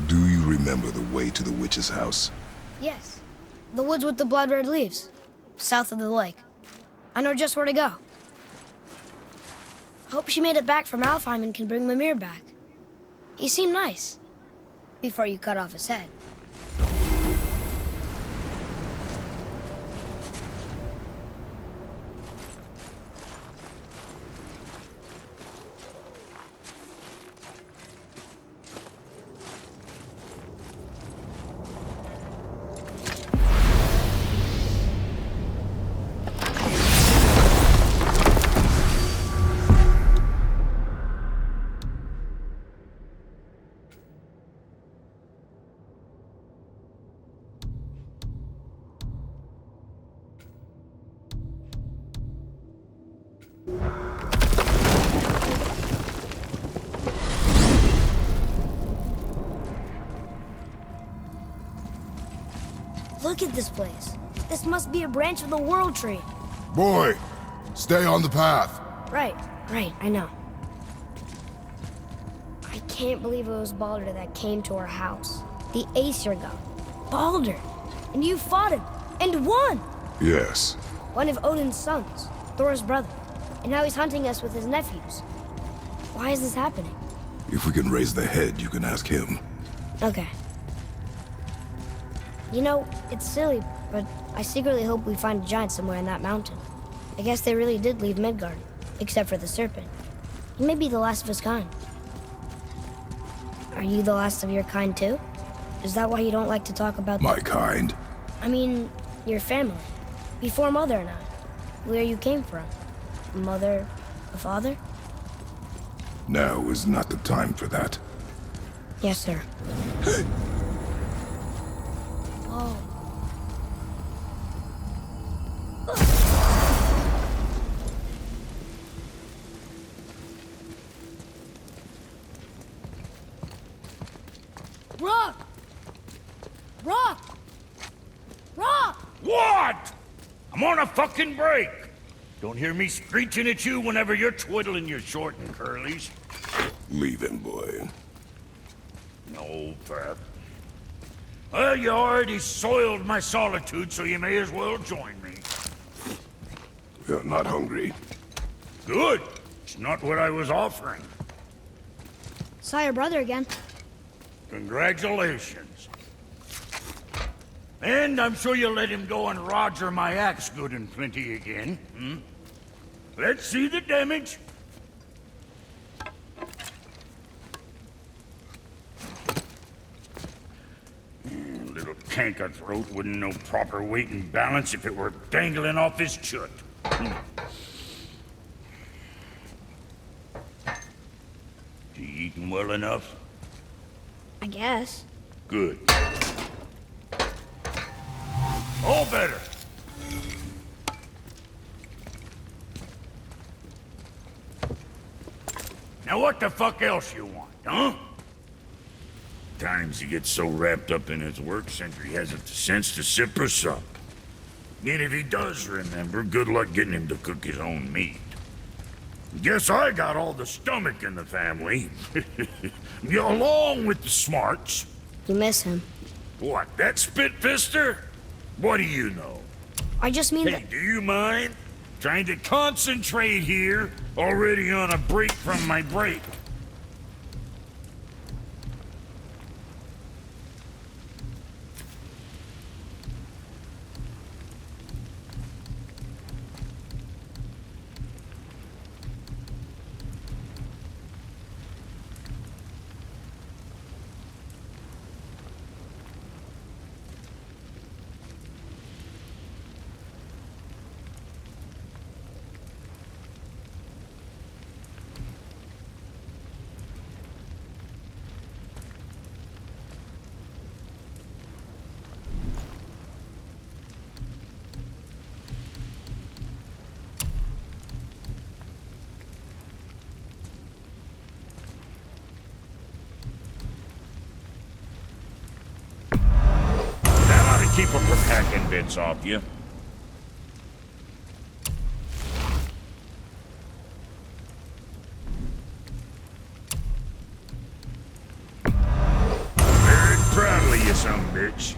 Do you remember the way to the witch's house? Yes. The woods with the blood-red leaves. South of the lake. I know just where to go. Hope she made it back from Alfheim and can bring Mimir back. He seemed nice. Before you cut off his head. Look at this place. This must be a branch of the World Tree. Boy, stay on the path. Right, I know. I can't believe it was Baldur that came to our house. The Aesir god. Baldur! And you fought him, and won! Yes. One of Odin's sons, Thor's brother. And now he's hunting us with his nephews. Why is this happening? If we can raise the head, you can ask him. Okay. You know, it's silly, but I secretly hope we find a giant somewhere in that mountain. I guess they really did leave Midgard, except for the serpent. He may be the last of his kind. Are you the last of your kind too? Is that why you don't like to talk about My kind? I mean, your family. Before Mother and I. Where you came from. Mother, a father? Now is not the time for that. Yes, sir. Oh. Rock! Rock! Rock! What? I'm on a fucking break. Don't hear me screeching at you whenever you're twiddling your short and curlies. Leave him, boy. No, Pep. Well, you already soiled my solitude, so you may as well join me. You're not hungry. Good. It's not what I was offering. Saw your brother again. Congratulations. And I'm sure you'll let him go and Roger my axe good and plenty again. Hmm? Let's see the damage. Little canker throat wouldn't know proper weight and balance if it were dangling off his chut. You eating well enough? I guess. Good. All better. Now what the fuck else you want, huh? Times he gets so wrapped up in his work, Sentry hasn't the sense to sip or sup. And if he does remember, good luck getting him to cook his own meat. Guess I got all the stomach in the family. Along with the smarts. You miss him. What, that spit-fister? What do you know? I just mean Hey, that... do you mind? Trying to concentrate here, already on a break from my break. hacking bits off you. Very proudly, you son of a bitch.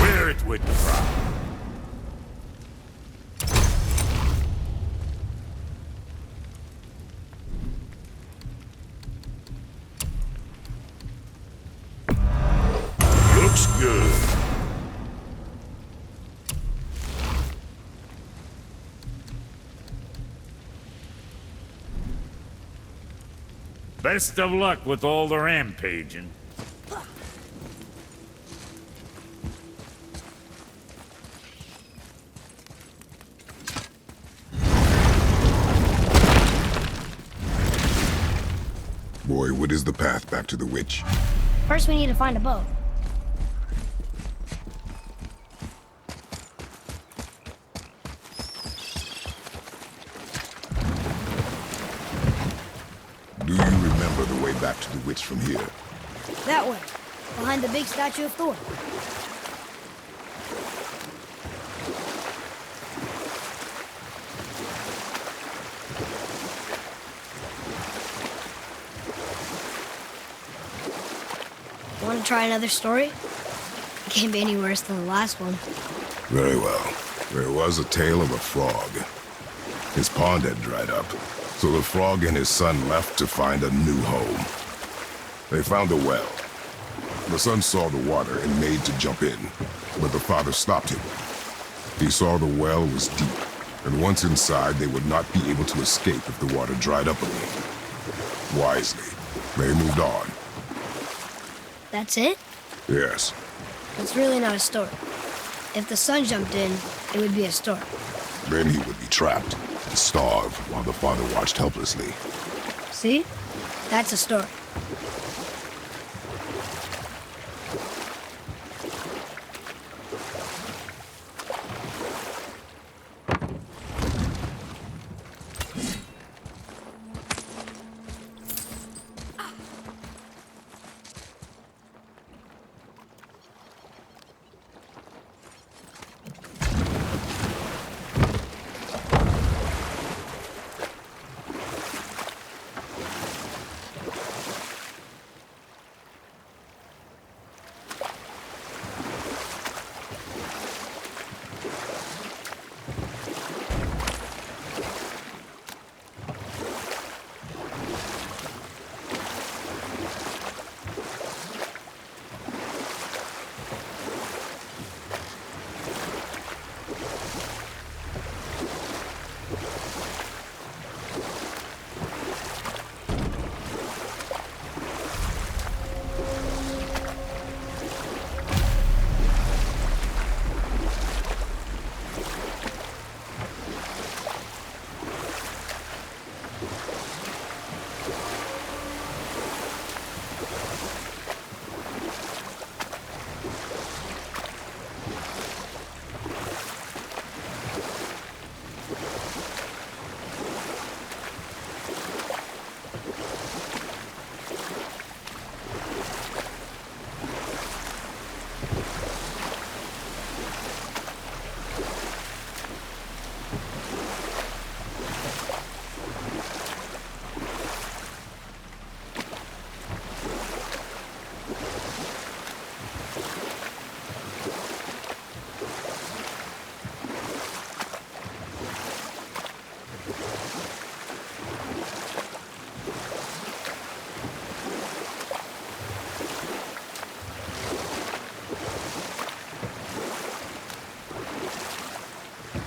Wear it with pride. Looks good. Best of luck with all the rampaging. Boy, what is the path back to the witch? First, we need to find a boat. Do you remember the way back to the witch from here? That way, behind the big statue of Thor. Want to try another story? It can't be any worse than the last one. Very well. There was a tale of a frog. His pond had dried up, so the frog and his son left to find a new home. They found a well. The son saw the water and made to jump in, but the father stopped him. He saw the well was deep, and once inside, they would not be able to escape if the water dried up again. Wisely, they moved on. That's it? Yes. It's really not a story. If the son jumped in, it would be a story. Then he would be trapped and starve while the father watched helplessly. See? That's a story.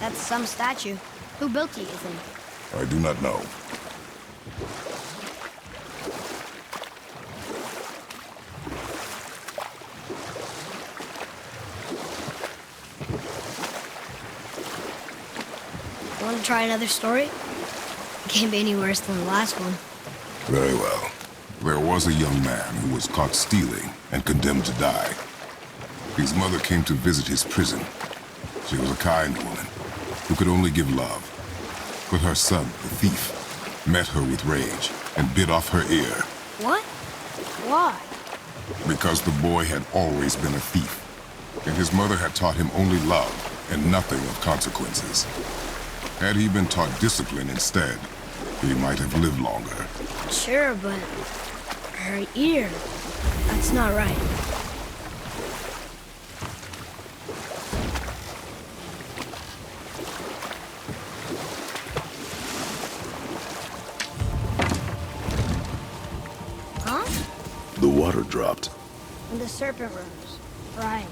That's some statue. Who built it, you think? I do not know. Want to try another story? It can't be any worse than the last one. Very well. There was a young man who was caught stealing and condemned to die. His mother came to visit his prison. She was a kind woman who could only give love. But her son, the thief, met her with rage and bit off her ear. What? Why? Because the boy had always been a thief, and his mother had taught him only love and nothing of consequences. Had he been taught discipline instead, he might have lived longer. Sure, but her ear, that's not right. Huh? The water dropped. And the serpent rose. Right.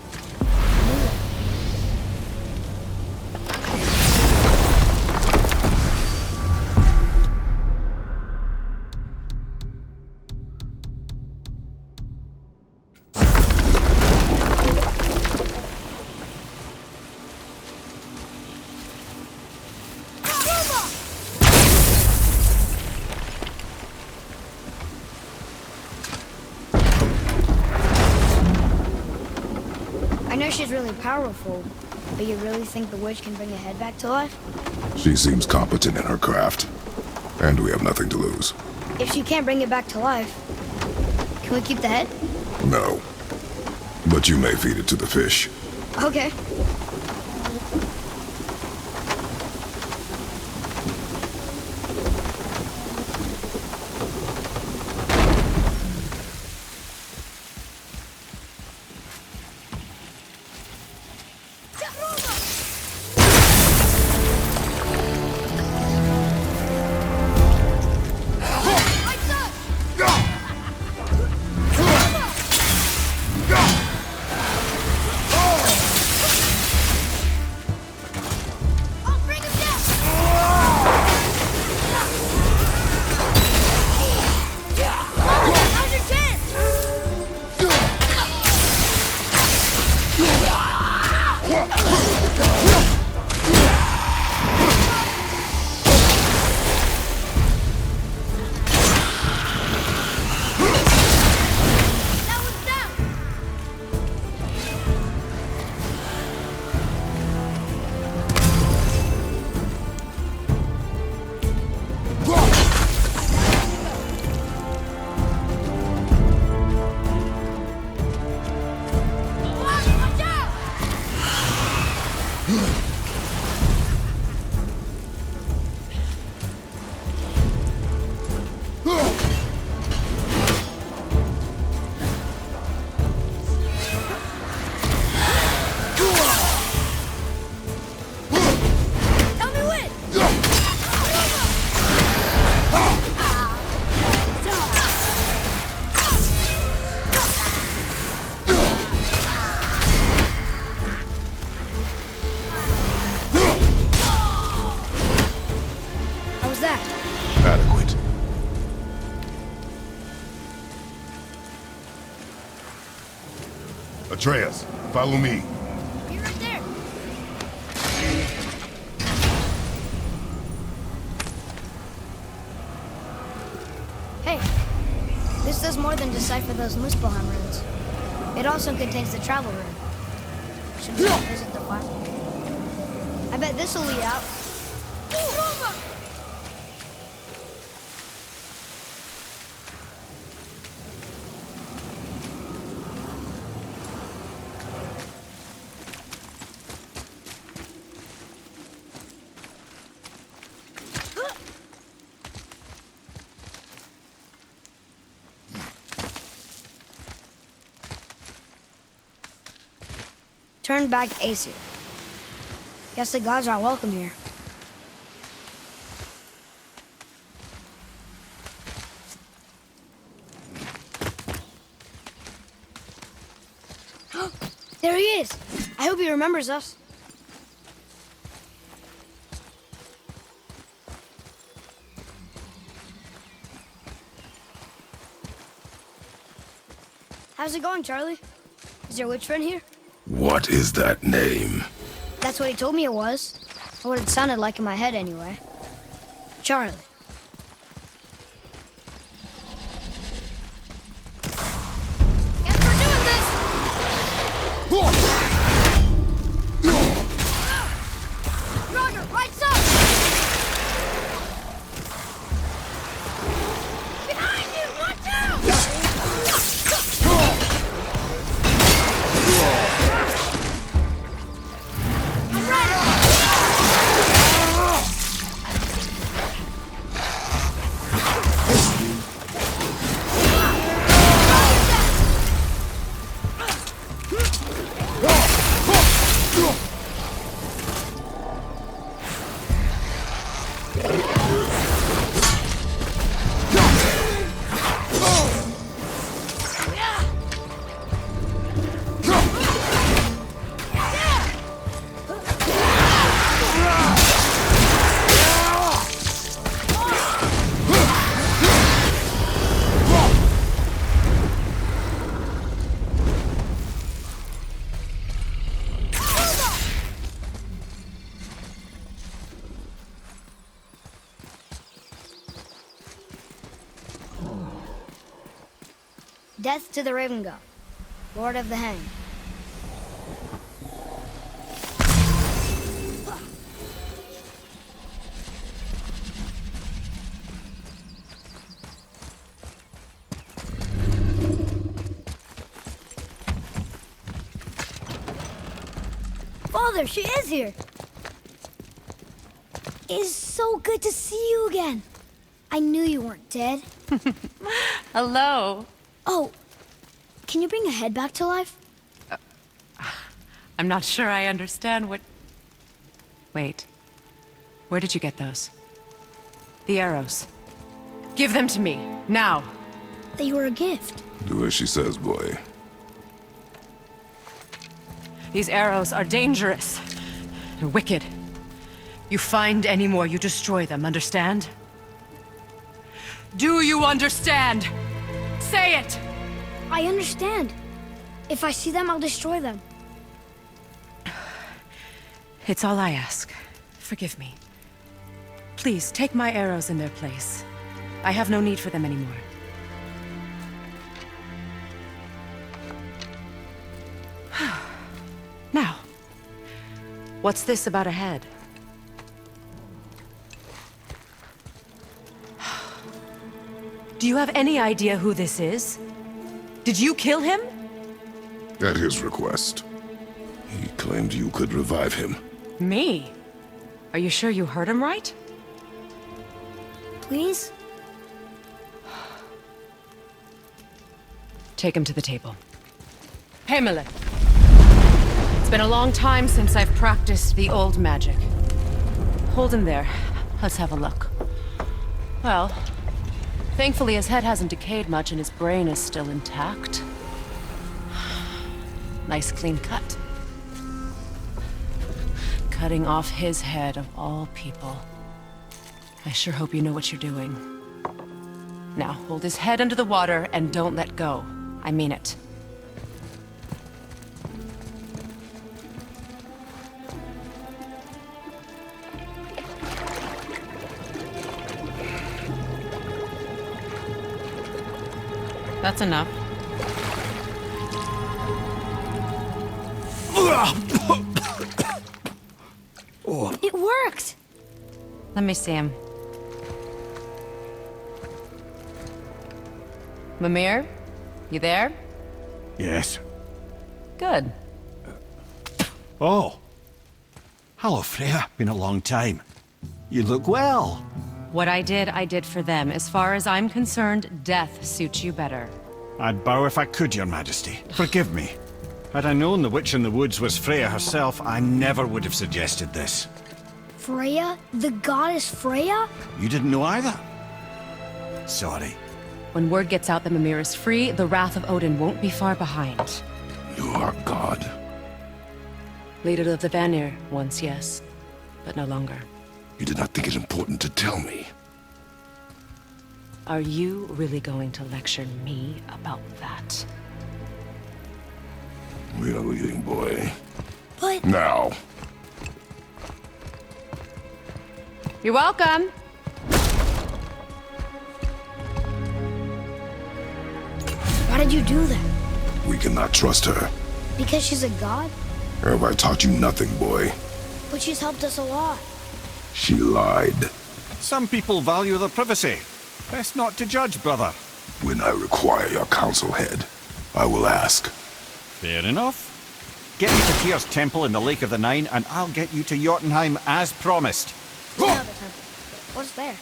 I know she's really powerful, but you really think the witch can bring a head back to life? She seems competent in her craft, and we have nothing to lose. If she can't bring it back to life, can we keep the head? No. But you may feed it to the fish. Okay. Adequate. Atreus, follow me. Be right there. Hey, this does more than decipher those Muspelheim runes. It also contains the travel rune. Should we visit the farm? I bet this will lead out. Turn back Aesir. Guess the gods aren't welcome here. There he is! I hope he remembers us. How's it going, Charlie? Is your witch friend here? What is that name? That's what he told me it was. Or what it sounded like in my head, anyway. Charlie. Guess we're doing this! Roger, right side! Behind you! Watch out! I'm ready! Death to the Raven God, Lord of the Hang. Father, she is here. It is so good to see you again. I knew you weren't dead. Hello. Oh, can you bring a head back to life? I'm not sure I understand what... Wait. Where did you get those? The arrows. Give them to me, now. They were a gift. Do as she says, boy. These arrows are dangerous. They're wicked. You find any more, you destroy them, understand? Do you understand? Say it! I understand. If I see them, I'll destroy them. It's all I ask. Forgive me. Please, take my arrows in their place. I have no need for them anymore. Now, what's this about a head? Do you have any idea who this is? Did you kill him? At his request. He claimed you could revive him. Me? Are you sure you heard him right? Please? Take him to the table. Heimele. It's been a long time since I've practiced the old magic. Hold him there. Let's have a look. Well, thankfully his head hasn't decayed much and his brain is still intact. Nice clean cut. Cutting off his head of all people. I sure hope you know what you're doing. Now, hold his head under the water and don't let go. I mean it. That's enough. It worked! Let me see him. Mimir? You there? Yes. Good. Oh. Hello, Freya. Been a long time. You look well. What I did for them. As far as I'm concerned, death suits you better. I'd bow if I could, Your Majesty. Forgive me. Had I known the witch in the woods was Freya herself, I never would have suggested this. Freya? The goddess Freya? You didn't know either? Sorry. When word gets out that Mimir is free, the wrath of Odin won't be far behind. You are God. Leader of the Vanir, once, yes. But no longer. You did not think it important to tell me. Are you really going to lecture me about that? We are leaving, boy. But Now. You're welcome. why did you do that? We cannot trust her. Because she's a god? Have I taught you nothing, boy? But she's helped us a lot. She lied. Some people value their privacy. Best not to judge, brother. When I require your council head, I will ask. Fair enough. Get me to Tyr's temple in the Lake of the Nine, and I'll get you to Jotunheim as promised. Another temple. What's there?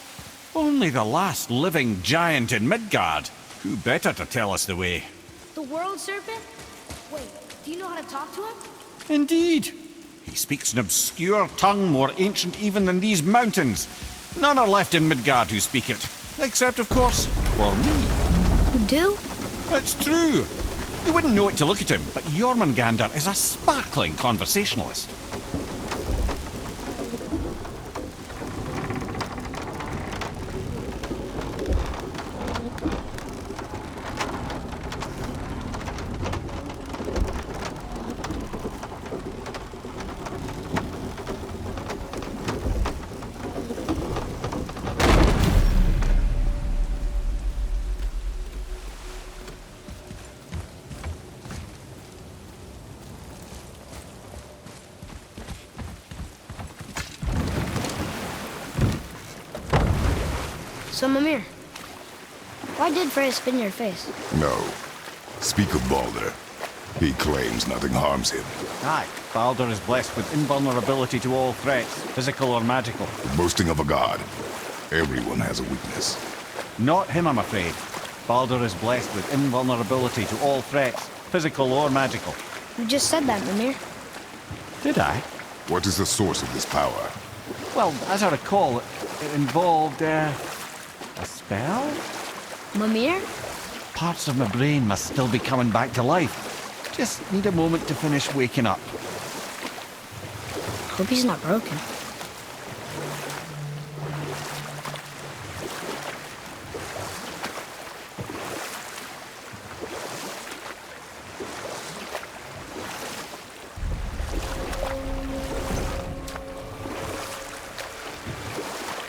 Only the last living giant in Midgard. Who better to tell us the way? The world serpent? Wait, do you know how to talk to him? Indeed. He speaks an obscure tongue more ancient even than these mountains. None are left in Midgard who speak it. Except, of course, for me. You do? It's true. You wouldn't know it to look at him, but Jormungandr is a sparkling conversationalist. So, Mimir, why did Freya spin your face? No. Speak of Baldur. He claims nothing harms him. Aye, Baldur is blessed with invulnerability to all threats, physical or magical. Boasting of a god. Everyone has a weakness. Not him, I'm afraid. Baldur is blessed with invulnerability to all threats, physical or magical. You just said that, Mimir. Did I? What is the source of this power? Well, as I recall, it involved, a spell? Mimir? Parts of my brain must still be coming back to life. Just need a moment to finish waking up. Hope he's not broken.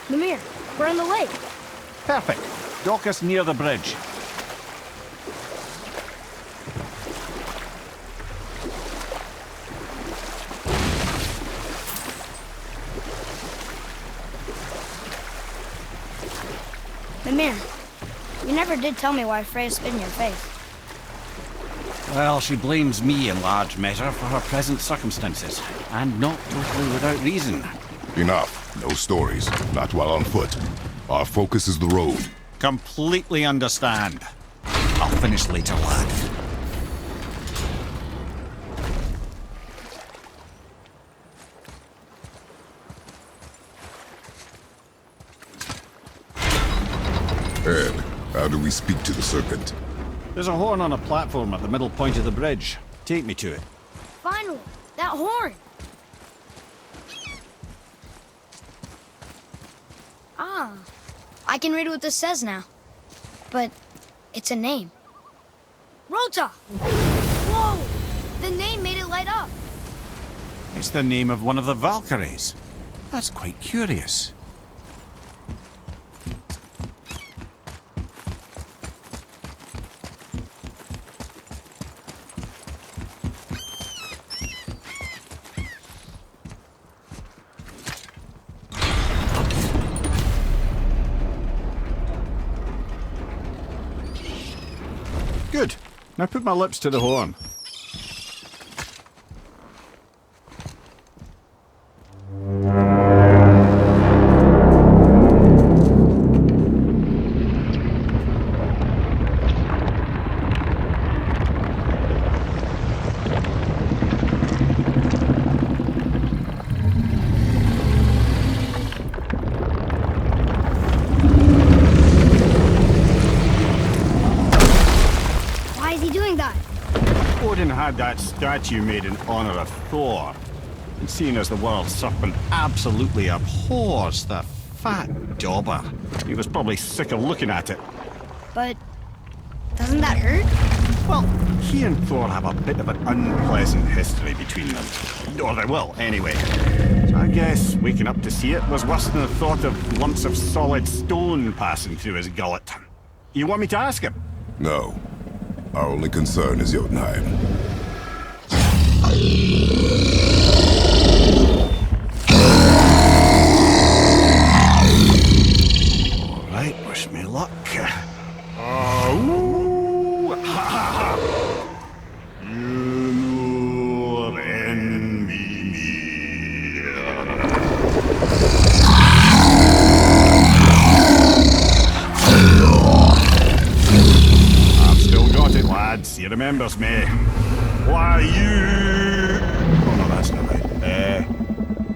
Mimir, we're in the lake. Perfect. Dock us near the bridge. Mimir, you never did tell me why Freya spit in your face. Well, she blames me in large measure for her present circumstances, and not totally without reason. Enough. No stories. Not while on foot. Our focus is the road. Completely understand. I'll finish later, lad. Ed, how do we speak to the serpent? There's a horn on a platform at the middle point of the bridge. Take me to it. Finally, that horn. Ah, I can read what this says now. But it's a name. Rota! Whoa! The name made it light up. It's the name of one of the Valkyries. That's quite curious. Good. Now put my lips to the horn. Why is he doing that? Odin had that statue made in honor of Thor. And seeing as the world serpent absolutely abhors the fat dauber, he was probably sick of looking at it. But doesn't that hurt? Well, he and Thor have a bit of an unpleasant history between them. Or they will, anyway. So I guess waking up to see it was worse than the thought of lumps of solid stone passing through his gullet. You want me to ask him? No. Our only concern is Jotunheim. All right, wish me luck. Oh, ha ha ha! You envy me. I've still got it, lads. He remembers me. Why you? Oh no, that's not right.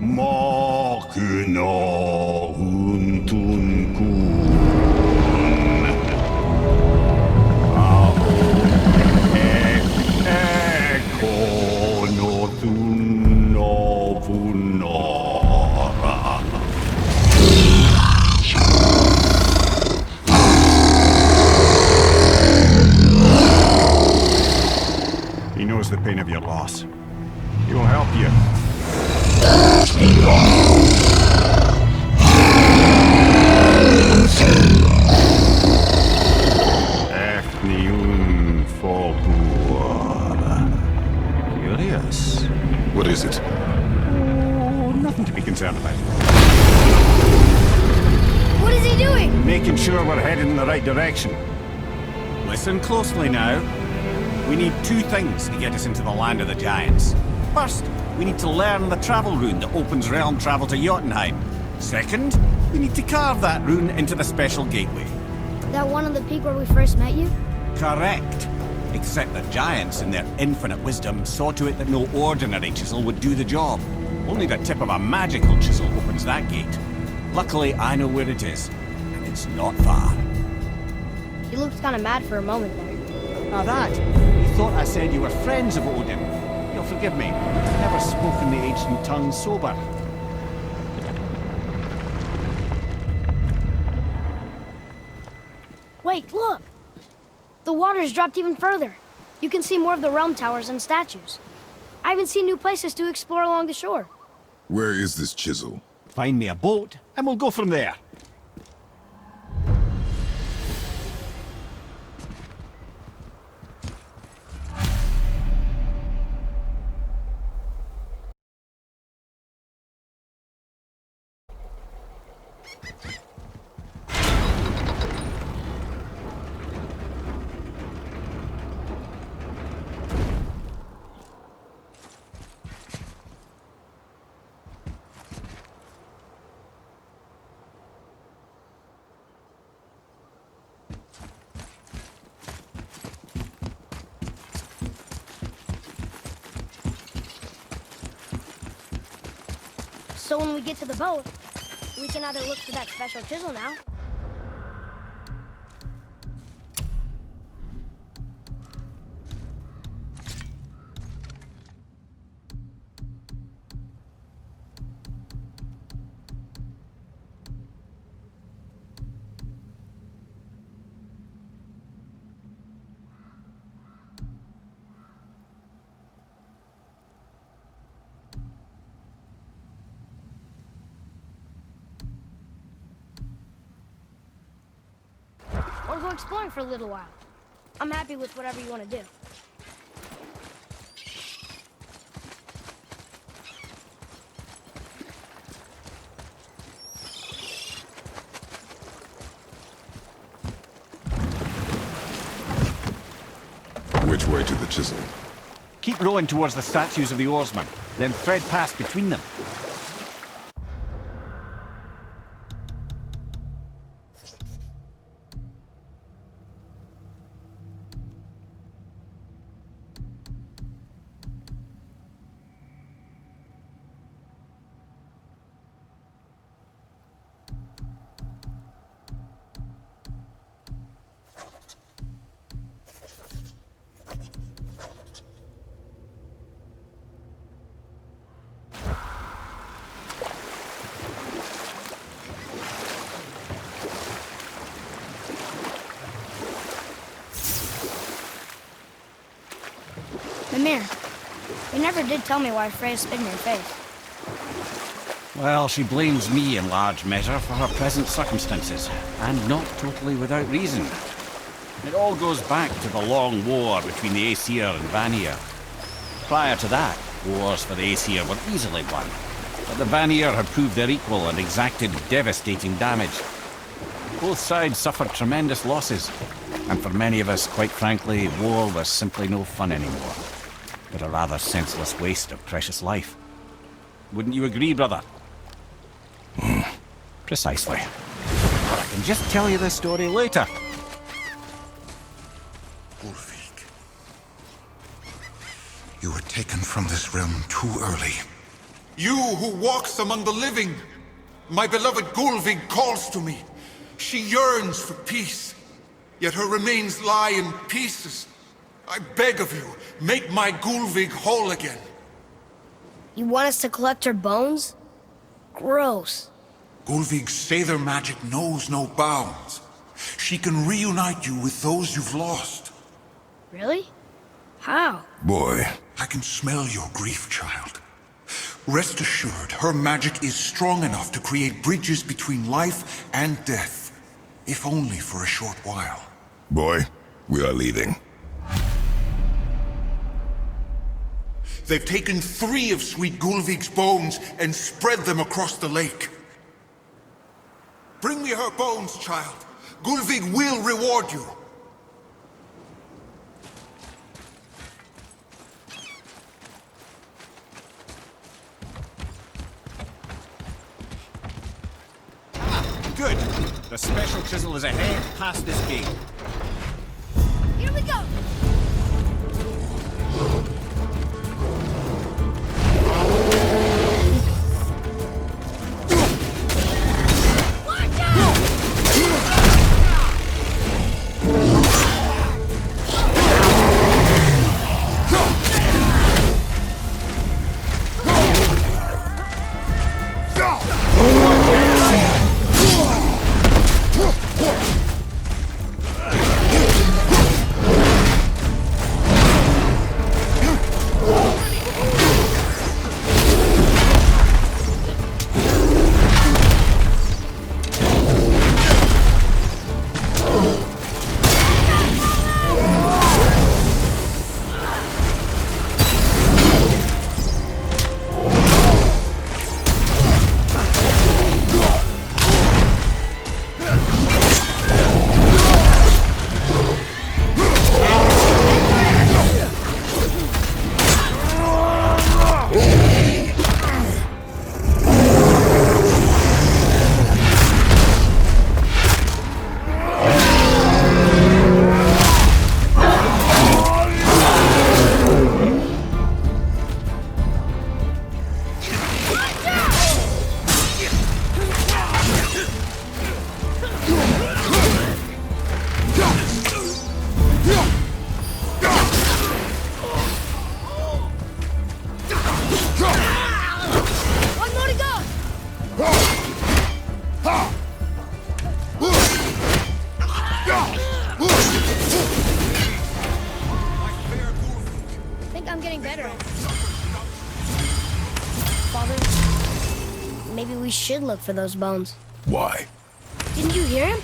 Makuna huntun kun. He knows the pain of your loss. He will help you. Efniun Fogur. Curious. What is it? Oh, nothing to be concerned about. What is he doing? Making sure we're headed in the right direction. Listen closely now. We need two things to get us into the land of the giants. First, we need to learn the travel rune that opens realm travel to Jotunheim. Second, we need to carve that rune into the special gateway. That one on the peak where we first met you? Correct. Except the giants, in their infinite wisdom, saw to it that no ordinary chisel would do the job. Only the tip of a magical chisel opens that gate. Luckily, I know where it is, and it's not far. He looked kind of mad for a moment there. Now that, you thought I said you were friends of Odin. You'll forgive me. I've never spoken the ancient tongue sober. Wait, look! The water's dropped even further. You can see more of the realm towers and statues. I even see new places to explore along the shore. Where is this chisel? Find me a boat, and we'll go from there. So when we get to the boat, we can either look for that special chisel now. Or go exploring for a little while. I'm happy with whatever you want to do. Which way to the chisel? Keep rowing towards the statues of the oarsmen, then thread past between them. You never did tell me why Freya spit in your face. Well, she blames me in large measure for her present circumstances, and not totally without reason. It all goes back to the long war between the Aesir and Vanir. Prior to that, wars for the Aesir were easily won, but the Vanir had proved their equal and exacted devastating damage. Both sides suffered tremendous losses, and for many of us, quite frankly, war was simply no fun anymore, but a rather senseless waste of precious life. Wouldn't you agree, brother? Precisely. But I can just tell you this story later. Gullveig, you were taken from this realm too early. You who walks among the living! My beloved Gullveig calls to me. She yearns for peace, yet her remains lie in pieces. I beg of you, make my Gullveig whole again. You want us to collect her bones? Gross. Gullveig's Seidr magic knows no bounds. She can reunite you with those you've lost. Really? How? Boy, I can smell your grief, child. Rest assured, her magic is strong enough to create bridges between life and death, if only for a short while. boy, we are leaving. They've taken 3 of sweet Gullveig's bones and spread them across the lake. Bring me her bones, child. Gullveig will reward you. Good. The special chisel is ahead past this gate. Here we go! Watch out! One more to go! I think I'm getting better at it. Father, maybe we should look for those bones. Why? Didn't you hear him?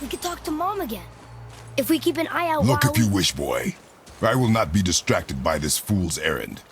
We could talk to Mom again. If we keep an eye out Look while if you wish, boy. I will not be distracted by this fool's errand.